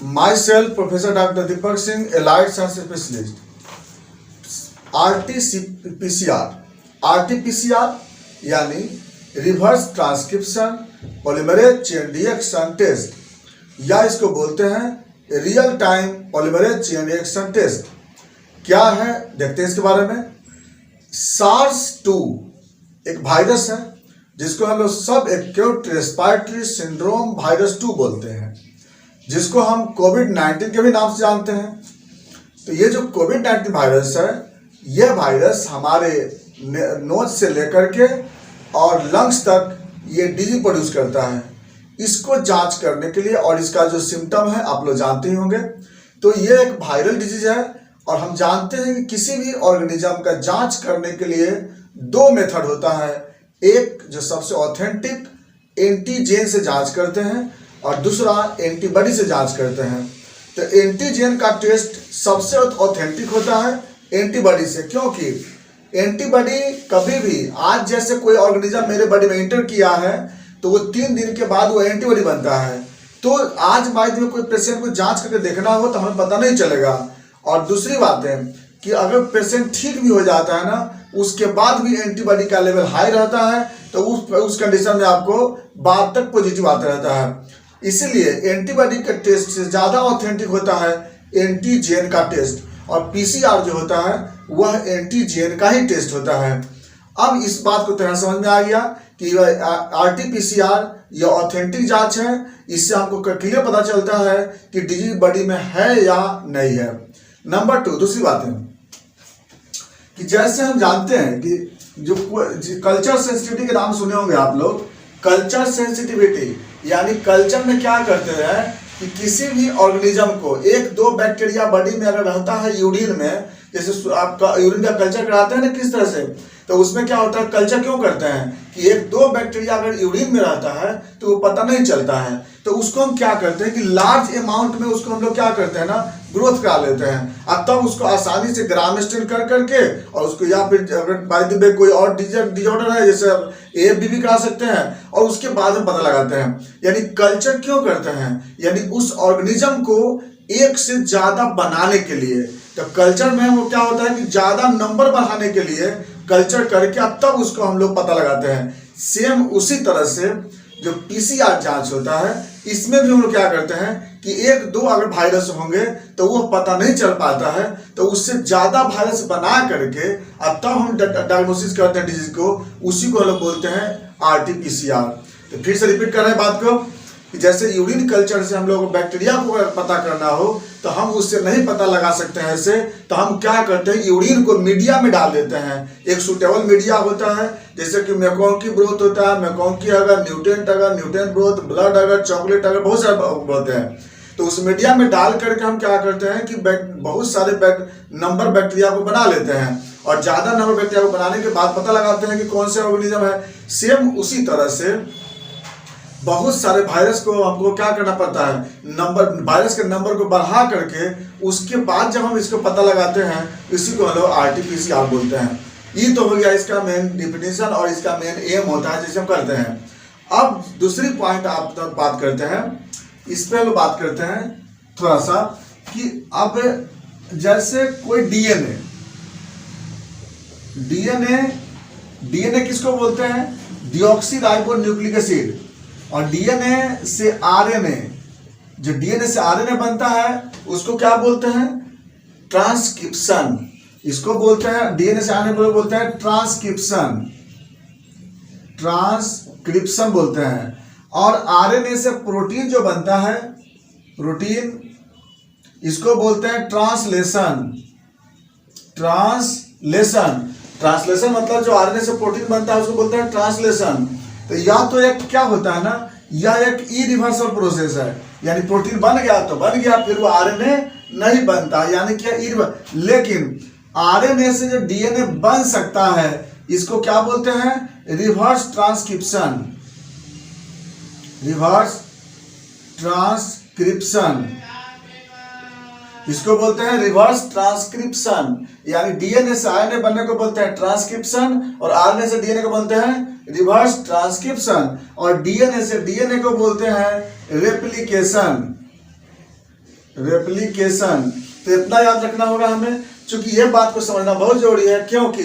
Myself, Professor Dr. Deepak Singh, Allied Science Specialist. RT-PCR, RT-PCR यानी reverse transcription polymerase chain reaction test, या इसको बोलते हैं real time polymerase chain reaction test. क्या है देखते हैं इसके बारे में। SARS-2 एक वायरस है जिसको हम लोग सब एक्यूट रेस्पिरेटरी सिंड्रोम वायरस 2 बोलते हैं, जिसको हम कोविड-19 के भी नाम से जानते हैं। तो ये जो कोविड-19 वायरस है, यह वायरस हमारे नोज से लेकर के और लंग्स तक ये डिजीज प्रोड्यूस करता है। इसको जांच करने के लिए, और इसका जो सिम्टम है आप लोग जानते ही होंगे। तो ये एक वायरल डिजीज है, और हम जानते हैं कि किसी भी ऑर्गेनिज्म का जांच करने के लिए दो मेथड होता है। एक जो सबसे ऑथेंटिक एंटीजेन से जांच करते हैं, और दूसरा एंटीबॉडी से जांच करते हैं। तो एंटीजेन का टेस्ट सबसे ऑथेंटिक होता है एंटीबॉडी से, क्योंकि एंटीबॉडी कभी भी, आज जैसे कोई ऑर्गेनिज्म मेरे बॉडी में एंटर किया है तो वो 3 दिन के बाद वो एंटीबॉडी बनता है। तो आज बाद में कोई पेशेंट को जांच करके देखना हो तो हमें पता नहीं चलेगा। और दूसरी बात है कि अगर पेशेंट ठीक भी हो जाता है ना, उसके बाद भी एंटीबॉडी का लेवल हाई रहता है, तो उस कंडीशन में आपको बाद तक पॉजिटिव आता रहता है। इसीलिए एंटीबॉडी के टेस्ट से ज़्यादा ऑथेंटिक होता है एंटीजेन का टेस्ट, और पीसीआर जो होता है वह एंटीजेन का ही टेस्ट होता है। अब इस बात को तरह समझ में आ गया कि RT-PCR यह ऑथेंटिक जांच है। इससे हमको क्लियर पता चलता है कि डिजीज बॉडी में है या नहीं है। नंबर 2, दूसरी बात है कि जैसे हम जानते हैं कि जो कल्चर सेंसिटिविटी के नाम सुने होंगे आप लोग। कल्चर सेंसिटिविटी यानी कल्चर में क्या करते हैं कि किसी भी ऑर्गेनिज्म को 1-2 बैक्टीरिया बॉडी में अगर रहता है यूरिन में, जैसे आपका यूरिन का कल्चर कराते हैं ना किस तरह से, तो उसमें क्या होता है, कल्चर क्यों करते हैं कि 1-2 बैक्टीरिया अगर यूरिन में रहता है तो वो पता नहीं चलता है। तो उसको हम क्या करते हैं कि लार्ज अमाउंट में उसको हम लोग क्या करते हैं ना, ग्रोथ करा लेते हैं। अब तब उसको आसानी से ग्राम स्टेन कर करके, और उसको, या फिर अगर बाय द वे कोई और डिजॉर्डर है जैसे AFB भी करा सकते हैं, और उसके बाद हम पता लगाते हैं। यानी कल्चर क्यों करते हैं, यानी उस ऑर्गेनिज्म को एक से ज्यादा बनाने के लिए। तो कल्चर में वो क्या होता है कि ज्यादा नंबर बढ़ाने के लिए कल्चर करके अब तब उसको हम लोग पता लगाते हैं। सेम उसी तरह से जो PCR जांच होता है, इसमें भी हम लोग क्या करते हैं कि 1-2 अगर वायरस होंगे तो वो पता नहीं चल पाता है, तो उससे ज्यादा वायरस बना करके अब तब हम डायग्नोसिस करते हैं डिजीज को। उसी को हम लोग बोलते हैं RT-PCR। तो फिर से रिपीट कर रहे हैं बात को कि जैसे यूरिन कल्चर से हम लोग को बैक्टीरिया को अगर पता करना हो तो हम उससे नहीं पता लगा सकते हैं ऐसे, तो हम क्या करते हैं, यूरिन को मीडिया में डाल देते हैं। एक सूटेबल मीडिया होता है, जैसे कि मैकोंकी ब्रोथ होता है, मैकोंकी अगर न्यूटेंट ब्रोथ, ब्लड अगर, चॉकलेट अगर, बहुत सारे होते हैं। तो उस मीडिया में डाल करके हम क्या करते हैं कि बहुत सारे नंबर बैक्टीरिया को बना लेते हैं, और ज्यादा नंबर बैक्टीरिया को बनाने के बाद पता लगाते हैं कि कौन से ऑर्गेनिज्म है। सेम उसी तरह से बहुत सारे वायरस को हमको क्या करना पड़ता है, वायरस के नंबर को बढ़ा करके उसके बाद जब हम इसको पता लगाते हैं, इसी को हम लोग RT-PCR बोलते हैं। ये तो हो गया इसका मेन डिफिनेशन, और इसका मेन एम होता है जिसे हम करते हैं। अब दूसरी पॉइंट आप तक बात करते हैं, इस पे हम बात करते हैं थोड़ा सा कि अब जैसे कोई DNA किसको बोलते हैं, डिऑक्सी राइबोन्यूक्लिक एसिड। और DNA से RNA, जो DNA से RNA बनता है उसको क्या बोलते हैं, ट्रांसक्रिप्शन। इसको बोलते हैं, DNA से RNA को बोलते हैं ट्रांसक्रिप्शन बोलते हैं। और RNA से प्रोटीन जो बनता है, प्रोटीन, इसको बोलते हैं ट्रांसलेशन मतलब जो RNA से प्रोटीन बनता है उसको बोलते हैं ट्रांसलेशन। तो या तो एक क्या होता है ना, या एक इरिवर्सल प्रोसेस है, यानी प्रोटीन बन गया तो बन गया, फिर वो RNA नहीं बनता, यानी क्या लेकिन RNA से जो DNA बन सकता है इसको क्या बोलते हैं, रिवर्स ट्रांसक्रिप्शन। इसको बोलते हैं रिवर्स ट्रांसक्रिप्शन, यानी DNA से RNA बनने को बोलते हैं ट्रांसक्रिप्शन, और RNA से DNA को बोलते हैं रिवर्स ट्रांसक्रिप्शन, और DNA से DNA को बोलते हैं रेप्लिकेशन। रेप्लिकेशन। तो इतना याद रखना होगा हमें, क्योंकि ये बात को समझना बहुत जरूरी है, क्योंकि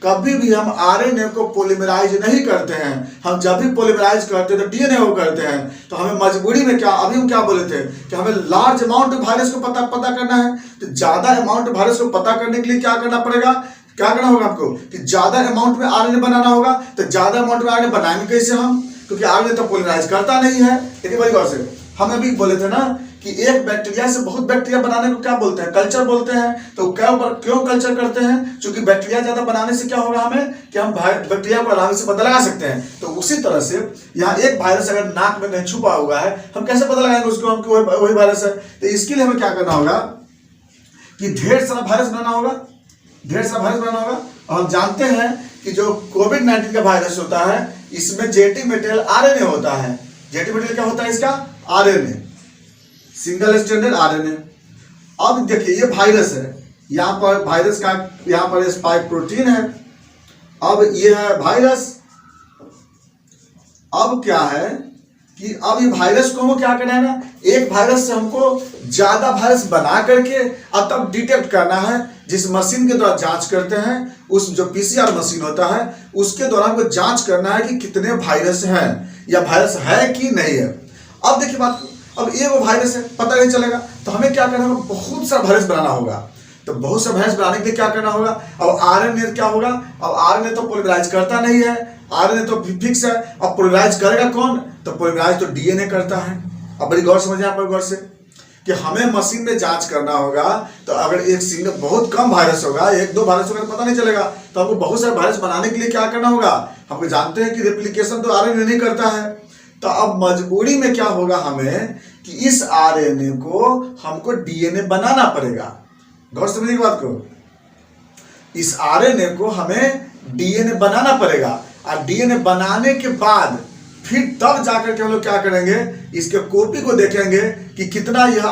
कभी भी हम आरएनए को पॉलीमराइज नहीं करते हैं। हम जब भी पॉलीमराइज करते हैं तो डीएनए को करते हैं। तो हमें मजबूरी में क्या, अभी हम क्या बोले थे कि हमें लार्ज अमाउंट वायरस को पता करना है। तो ज्यादा अमाउंट वायरस को पता करने के लिए क्या करना पड़ेगा, क्या करना होगा आपको कि ज्यादा अमाउंट में आरएनए बनाना होगा। तो ज्यादा अमाउंट में आरएनए बनाएंगे कैसे हम, क्योंकि आरएनए तो पॉलीमराइज करता नहीं है। लेकिन बड़ी गौर से हम अभी बोले थे ना कि एक बैक्टीरिया से बहुत बैक्टीरिया बनाने को क्या बोलते हैं, कल्चर बोलते हैं। तो क्यों कल्चर करते हैं, क्योंकि बैक्टीरिया ज्यादा बनाने से क्या होगा हमें कि हम बैक्टीरिया को आराम से पता लगा सकते हैं। तो उसी तरह से यहाँ एक वायरस अगर नाक में नहीं छुपा हुआ है, हम कैसे पता लगाएंगे उसको हम वही वायरस है। तो इसके लिए हमें क्या करना होगा कि ढेर सारा वायरस बनाना होगा, ढेर सारा वायरस बनाना होगा। और हम जानते हैं कि जो कोविड-19 का वायरस होता है इसमें जेनेटिक मटेरियल आरएनए होता है। जेनेटिक मटेरियल क्या होता है इसका, आरएनए, सिंगल स्ट्रैंडेड आरएनए। अब देखिए ये वायरस है, यहाँ पर वायरस का यहाँ पर स्पाइक प्रोटीन है। अब ये है वायरस। अब क्या है कि अब ये वायरस को हमको क्या करना है ना, एक वायरस से हमको ज्यादा वायरस बना करके अब तब डिटेक्ट करना है। जिस मशीन के द्वारा जांच करते हैं, उस जो पीसीआर मशीन होता है उसके द्वारा हमको जांच करना है कि कितने वायरस हैं या वायरस है कि नहीं है। अब देखिए बात, अब ये वो वायरस है पता नहीं चलेगा, तो हमें क्या करना होगा, बहुत सारा वायरस बनाना होगा। तो बहुत सारा वायरस बनाने के लिए क्या करना होगा, अब आरएनए क्या होगा, अब आरएनए तो पॉलीमराइज करता नहीं है, आरएनए तो फिक्स है। अब पॉलीमराइज करेगा कौन, तो पॉलीमराइज तो डीएनए करता है। अब बड़ी गौर समझिए आप गौर से कि हमें मशीन में जांच करना होगा। तो अगर एक सिंगल बहुत कम वायरस होगा, एक दो वायरस होगा तो पता नहीं चलेगा। तो हमको बहुत सारे वायरस बनाने के लिए क्या करना होगा, हमको जानते हैं कि रेप्लिकेशन तो आरएनए नहीं करता है। तो अब मजबूरी में क्या होगा हमें कि इस आरएनए को हमको डीएनए बनाना पड़ेगा। गौर समझिए बात को, इस आरएनए को हमें डीएनए बनाना पड़ेगा। और डीएनए बनाने के बाद फिर तब जाकर के हम लोग क्या करेंगे, इसके कॉपी को देखेंगे कि कितना यह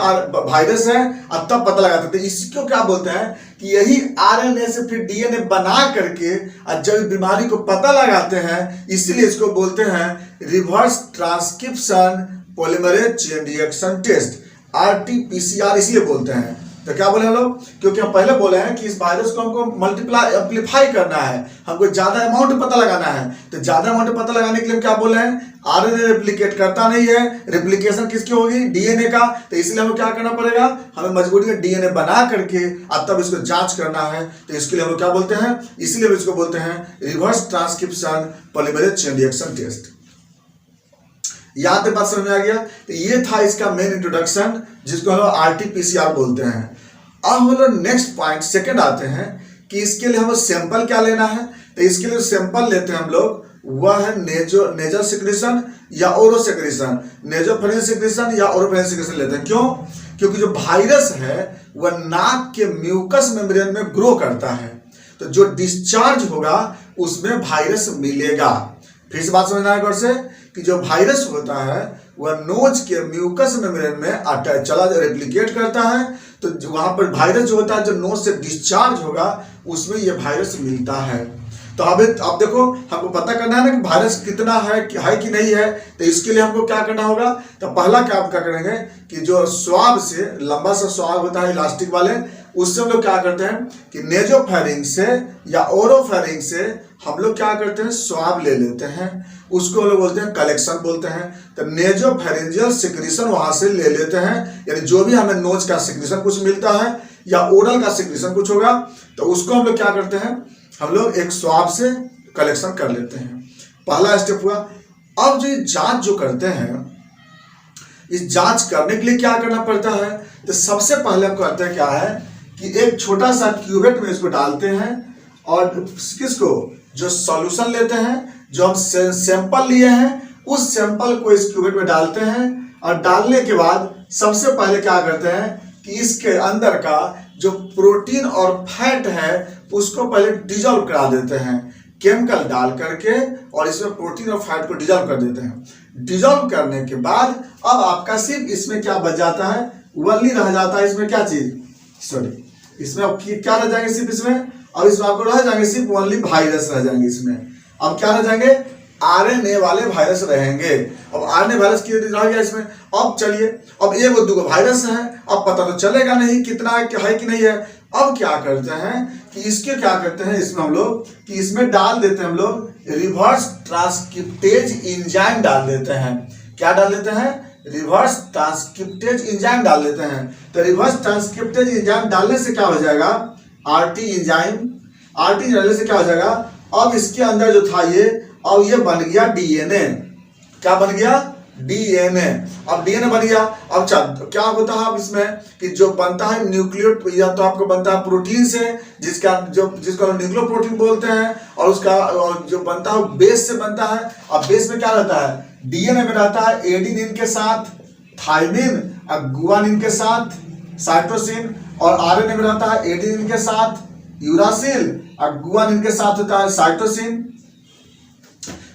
वायरस है, और तब पता लगाते थे। इसको क्या बोलते हैं कि यही आरएनए से फिर डीएनए बना करके और जब बीमारी को पता लगाते हैं, इसीलिए इसको बोलते हैं reverse transcription polymerase chain reaction test, RT PCR इसलिए बोलते हैं। तो क्या बोले हम लोग, क्योंकि हम पहले बोले हैं कि इस वायरस को हमको मल्टीप्लाई एम्पलीफाई करना है, हमको ज्यादा अमाउंट पता लगाना है। तो ज्यादा अमाउंट पता लगाने के लिए हम क्या बोले हैं, आरएनए रेप्लिकेट करता नहीं है, रेप्लिकेशन किसकी होगी, डीएनए का। तो इसलिए हमें क्या करना पड़ेगा, हमें मजबूरी में डीएनए बना करके अब तब इसको जांच करना है। तो इसके लिए हम क्या बोलते हैं, इसलिए इसको बोलते हैं reverse transcription polymerase chain reaction test. यहाँ तक बात समझ में आ गया। तो ये था इसका मेन इंट्रोडक्शन, जिसको हम लोग आरटी-पीसीआर बोलते हैं। अब हम लोग नेक्स्ट पॉइंट सेकंड आते हैं कि इसके लिए हमें सैंपल क्या लेना है। तो इसके लिए सैंपल लेते हैं हम लोग, वह है नेजल सिक्रीशन या ओरो सिक्रीशन, नेजोफेरिंजियल सिक्रीशन या ओरोफेरिंजियल सिक्रीशन लेते हैं। क्यों, क्योंकि जो वायरस है वह नाक के म्यूकस मेम्ब्रेन में ग्रो करता है। तो जो डिस्चार्ज होगा उसमें वायरस मिलेगा। फिर से बात समझना है गौर से कि जो वायरस होता है वह नोज के म्यूकस मेम्ब्रेन में चला रेप्लिकेट करता है। तो वहां पर वायरस जो होता है, जो नोज से डिस्चार्ज होगा उसमें यह वायरस मिलता है। तो अब देखो हमको पता करना है ना कि वायरस कितना है कि नहीं है। तो इसके लिए हमको क्या करना होगा, तो पहला क्या आप क्या करेंगे कि जो स्वाब से लंबा सा स्वाब होता है इलास्टिक वाले, उससे हम लोग क्या करते हैं कि नेजोफेरिंग से या ओरोफेरिंग से हम लोग क्या करते हैं, स्वाब ले लेते हैं। उसको हम लोग बोलते हैं कलेक्शन बोलते हैं। तो नेजोफेरिंजियल सिक्रीशन वहां से ले लेते हैं, यानी जो भी हमें नोज का सिक्रीशन कुछ मिलता है या ओरल का सिक्रीशन कुछ होगा, तो उसको हम लोग क्या करते हैं, हम लोग एक स्वाब से कलेक्शन कर लेते हैं। पहला स्टेप हुआ। अब जो जांच जो करते हैं, इस जांच करने के लिए क्या करना पड़ता है, तो सबसे पहले हम करते हैं क्या है कि एक छोटा सा क्यूवेट में इसको डालते हैं और किसको, जो सॉल्यूशन लेते हैं, जो हम सैंपल लिए हैं उस सैंपल को इस क्यूवेट में डालते हैं। और डालने के बाद सबसे पहले क्या करते हैं कि इसके अंदर का जो प्रोटीन और फैट है उसको पहले डिजॉल्व करा देते हैं केमिकल डाल करके, और इसमें प्रोटीन और फैट को डिजॉल्व कर देते हैं। डिजॉल्व करने के बाद अब आपका सिर्फ इसमें क्या बच जाता है, ओनली रह जाता है इसमें क्या चीज, सॉरी इसमें अब क्या रह जाएंगे सिर्फ इसमें, अब इसमें आपको रह जाएंगे सिर्फ ओनली वायरस रह जाएंगे इसमें। अब क्या रह जाएंगे, आरएनए वाले वायरस रहेंगे। अब आरएनए वायरस की रह गया इसमें। अब चलिए, अब एगो दूगो वायरस है, अब पता तो चलेगा नहीं कितना है कि नहीं है। अब क्या करते हैं कि इसके क्या करते हैं, इसमें हम लोग कि इसमें डाल देते हैं हम लोग रिवर्स ट्रांसक्रिप्टेज एंजाइम डाल देते हैं। क्या डाल देते हैं? रिवर्स ट्रांसक्रिप्टेज एंजाइम डाल देते हैं। तो रिवर्स ट्रांसक्रिप्टेज एंजाइम डालने से क्या हो जाएगा? आरटी एंजाइम, आरटी डालने से क्या हो जाएगा? अब इसके अंदर जो था ये, अब ये बन गया डीएनए। क्या बन गया? डीएनए। अब डीएनए बन गया। अब क्या होता है अब इसमें कि जो बनता है न्यूक्लियो, या तो आपको बनता है प्रोटीन से, जिसको न्यूक्लियोप्रोटीन बोलते हैं, और उसका जो बनता है बेस से बनता है। अब बेस में क्या रहता है? डीएनए में रहता है एडेनिन के साथ थाइमिन, और गुआनिन के साथ साइटोसिन, और आरएनए में रहता है एडेनिन के साथ यूरासिल, और गुआनिन के साथ होता है साइटोसिन।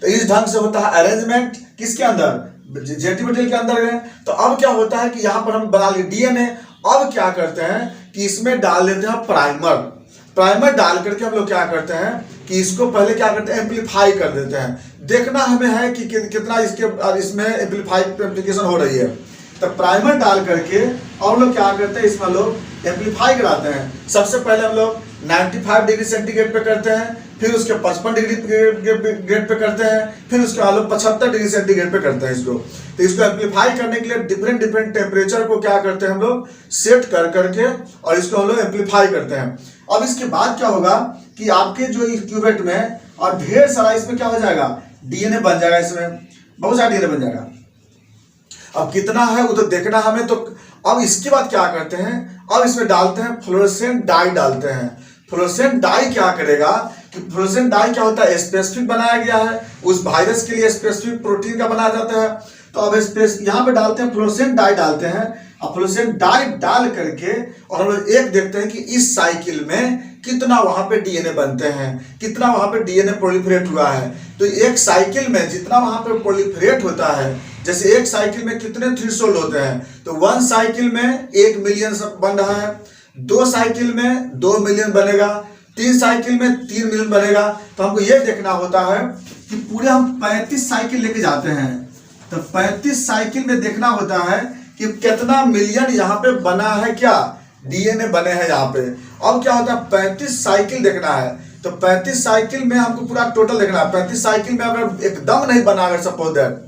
तो इस ढंग से होता है अरेंजमेंट किसके अंदर? जेटी मटेरियल के अंदर है। तो अब क्या होता है कि यहां पर हम बना लिए डीएनए। अब क्या करते हैं कि इसमें डाल देते हैं प्राइमर। प्राइमर डाल करके हम लोग क्या करते हैं कि इसको पहले क्या करते हैं? एम्पलीफाई कर देते हैं। देखना हमें है कि कितना इसमें एम्पलीफिकेशन हो रही है। तो प्राइमर डाल करके और लोग क्या करते हैं, इसमें लोग एम्पलीफाई कराते हैं। सबसे पहले हम लोग 95 डिग्री सेंटीग्रेड पे करते हैं, फिर उसके 55 डिग्री ग्रेड पे करते हैं, फिर उसके बाद लोग 75 डिग्री सेंटीग्रेड पे करते हैं इसको। तो इसको एम्पलीफाई करने के लिए डिफरेंट टेम्परेचर को क्या करते हैं हम लोग? सेट कर करके, और इसको हम लोग एम्पलीफाई करते हैं। अब इसके बाद क्या होगा कि आपके जो क्यूबेट में और ढेर सारा इसमें क्या हो जाएगा? डीएनए बन जाएगा। इसमें बहुत सारा डीएनए बन जाएगा। अब कितना है वो तो देखना हमें। तो अब इसके बाद क्या करते हैं? अब इसमें डालते हैं फ्लोरोसेंट डाई डालते हैं। फ्लोरोसेंट डाई क्या करेगा कि फ्लोरोसेंट डाई क्या होता है? स्पेसिफिक बनाया गया है, उस वायरस के लिए स्पेसिफिक प्रोटीन का बनाया जाता है। तो अब यहाँ पे डालते हैं फ्लोरोसेंट डाई डालते हैं। अब फ्लोरोसेंट डाई डाल करके और हम लोग एक देखते हैं कि इस साइकिल में कितना वहां पे डीएनए बनते हैं, कितना वहां पे डीएनए प्रोलिफरेट हुआ है। तो एक साइकिल में जितना वहां पे प्रोलिफरेट होता है, जैसे एक साइकिल में कितने थ्रेशोल्ड होते हैं, तो 1 साइकिल में 1 मिलियन बन रहा है, 2 साइकिल में 2 मिलियन बनेगा, 3 साइकिल में 3 मिलियन बनेगा। तो हमको ये देखना होता है कि पूरे हम 35 साइकिल लेके जाते हैं। तो 35 साइकिल में देखना होता है कि कितना मिलियन यहाँ पे बना है, क्या डीएनए बने हैं यहाँ पे। अब क्या होता है? 35 साइकिल देखना है। तो 35 साइकिल में हमको पूरा टोटल देखना है। 35 साइकिल में अगर एकदम नहीं बना, अगर सपोज दैट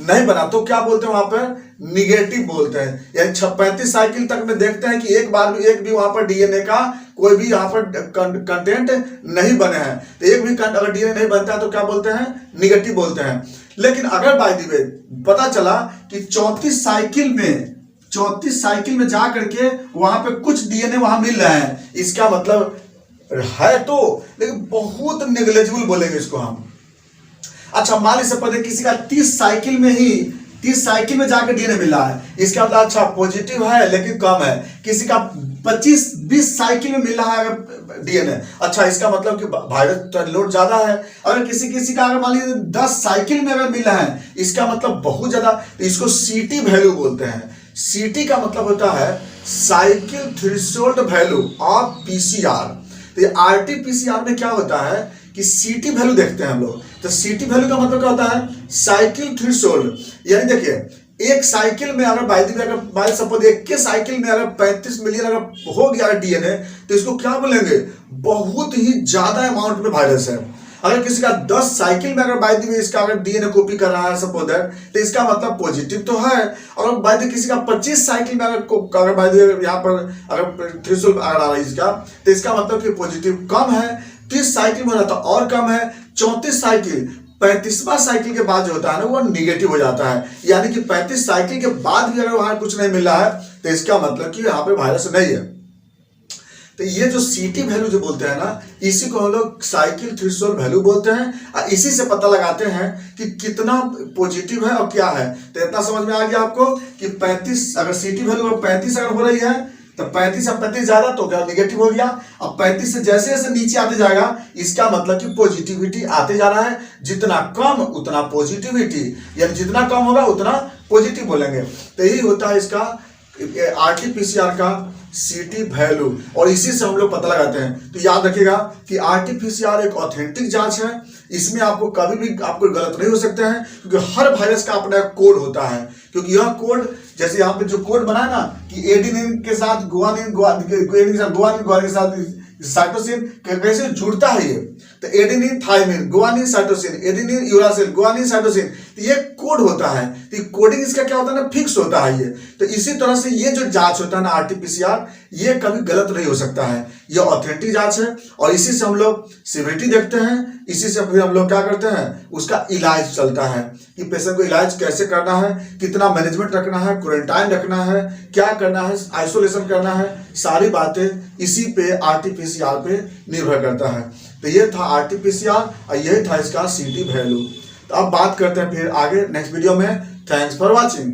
नहीं बना, तो क्या बोलते हैं वहां पर? निगेटिव बोलते हैं। यानी 35 साइकिल तक में देखते हैं कि एक भी वहां पर डीएनए का कोई भी यहाँ पर कंटेंट नहीं बने हैं। तो एक भी अगर डीएनए नहीं बनता है तो क्या बोलते हैं? निगेटिव बोलते हैं। लेकिन अगर बाय द वे पता चला कि 34 साइकिल में जा करके वहां पे कुछ डीएनए वहां मिल रहे हैं, इसका मतलब है तो, लेकिन बहुत नेग्लिजिबल बोलेंगे इसको हम। अच्छा, मान लीजिए पता किसी का 30 साइकिल में जाकर डीएनए मिल रहा है, इसका मतलब अच्छा पॉजिटिव है लेकिन कम है। किसी का 25-20 साइकिल में मिल रहा है अगर डीएनए, अच्छा इसका मतलब कि वायरस लोड ज्यादा है। अगर किसी का अगर मान लीजिए 10 साइकिल में अगर मिल रहा है, इसका मतलब बहुत ज्यादा। तो इसको सीटी वैल्यू बोलते हैं। सीटी का मतलब होता है cycle threshold value of PCR. तो आरटी-पीसीआर में क्या होता है कि सीटी वैल्यू देखते हैं हम लोग। तो सीटी वैल्यू का मतलब क्या होता है? Cycle threshold. यानी देखिए एक साइकिल में अगर बाय सपोज एक के साइकिल में अगर 35 मिलियन अगर हो गया डीएनए, तो इसको क्या बोलेंगे? बहुत ही ज्यादा अमाउंट में वायरस है। अगर किसी का 10 साइकिल में अगर बाय द वे इसका अगर डीएनए कॉपी कर रहा है सपोज दैट, तो इसका मतलब पॉजिटिव तो है। और बाय द वे किसी का 25 साइकिल में अगर बाय द वे यहाँ पर अगर थ्रेशोल्ड आ रहा है इसका, तो इसका मतलब कि पॉजिटिव कम है। 30 साइकिल में रहता और कम है। 34 साइकिल, 35वां साइकिल के बाद जो होता है ना वो निगेटिव हो जाता है। यानी कि 35 साइकिल के बाद भी अगर वहां कुछ नहीं मिल रहा है, तो इसका मतलब कि यहाँ पे वायरस नहीं है। तो ये जो सीटी वैल्यू जो बोलते हैं ना, इसी को हम लोग साइकिल थ्रेशोल्ड वैल्यू बोलते हैं। और इसी से पता लगाते हैं कि कितना पॉजिटिव है और क्या है। तो इतना समझ में आ गया आपको कि 35 अगर सीटी वैल्यू 35 अगर हो रही है, तो 35 से 35 ज्यादा तो क्या निगेटिव हो गया। अब 35 से जैसे जैसे नीचे आते जाएगा, इसका मतलब कि पॉजिटिविटी आते जा रहा है। जितना कम उतना पॉजिटिविटी, यानी जितना कम होगा उतना पॉजिटिव बोलेंगे। तो यही होता है इसका आरटी-पीसीआर का CT वैल्यू, और इसी से हम लोग पता लगाते हैं। तो याद रखिएगा कि RT-PCR एक ऑथेंटिक जांच है, इसमें आपको कभी भी आपको गलत नहीं हो सकते हैं, क्योंकि हर वायरस का अपना कोड होता है। क्योंकि यह कोड, जैसे यहाँ पे जो कोड बना है ना कि एडेनिन के साथ गुआनिन, गुआनिन के साथ साइटोसिन कैसे जुड़ता है ये, तो adenine thymine, guanine cytosine, adenine uracil, guanine cytosine, तो ये कोड होता है। तो कोडिंग इसका क्या होता है ना, फिक्स होता है ये। तो इसी तरह से ये जो जांच होता है ना RT-PCR, ये कभी गलत नहीं हो सकता है, ये ऑथेंटिक जांच है। और इसी से हम लोग सिविरिटी देखते हैं, इसी से फिर हम लोग क्या करते हैं, उसका इलाज चलता है कि पेशेंट को इलाज कैसे करना है, कितना मैनेजमेंट रखना है, क्वारंटाइन रखना है, क्या करना है, आइसोलेशन करना है, सारी बातें इसी पे RT-PCR पे निर्भर करता है। तो ये था RT-PCR और यही था इसका CT वैल्यू। तो अब बात करते हैं फिर आगे नेक्स्ट वीडियो में। Thanks for watching.